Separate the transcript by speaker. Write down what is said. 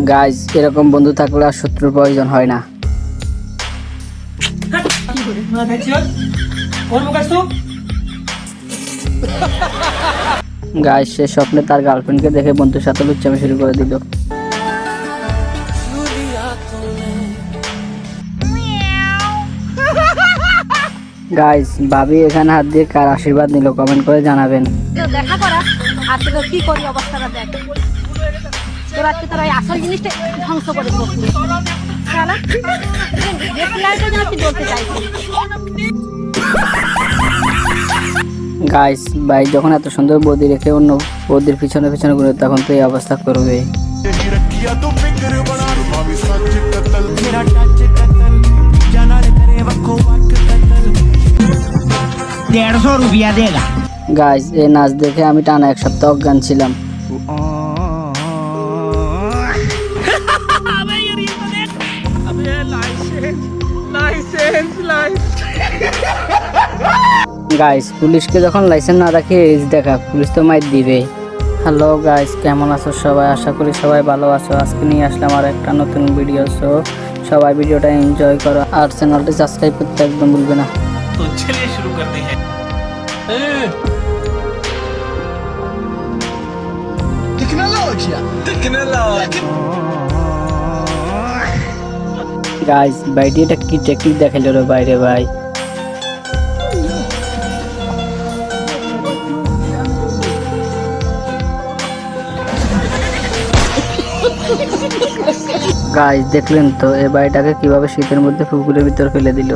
Speaker 1: Guys, এরকম বন্ধু থাকলে আর শত্রুর প্রয়োজন হয় না। গাইস, সে স্বপ্নে তার গার্লফ্রেন্ডকে দেখে বন্ধুর সাথে লুচ্চামি শুরু করে দিল। গাইস, ভাবি এখানে হাত দিয়ে কার আশীর্বাদ নিল কমেন্ট করে জানাবেন।
Speaker 2: দেখা করা আর তোর কি করি অবস্থাটা দেখ, তোর আজকে তোর এই আসল জিনিসটা ধ্বংস করে দেবো। বলতে চাইছি
Speaker 1: গাইস, ভাই যখন এত সুন্দর বৌদি রেখে অন্য বৌদির পিছনে পিছনে ঘুরে তখন তো এই অবস্থা করবে। গাইস, এই নাচ দেখে আমি টানা এক সপ্তাহ অজ্ঞান ছিলাম। গাইস, পুলিশকে যখন লাইসেন্স না রাখে এজ দেখা, পুলিশ তো মাইর দিবে। হ্যালো গাইস, কেমন আছো সবাই? আশা করি সবাই ভালো আছো। আজকে নিয়ে আসলাম আর একটা নতুন ভিডিও। সো সবাই ভিডিওটা এনজয় করো আর চ্যানেলটা সাবস্ক্রাইব করতে একদম ভুলবে না।
Speaker 3: तो चलिए शुरू करते हैं।
Speaker 1: গাইস, ভাইটি এটা কি টেকনিক দেখাইলো রে বাইরে ভাই। গাইস, দেখলেন তো এই বাড়িটাকে কিভাবে শীতের মধ্যে পুকুরের ভিতর ফেলে দিল।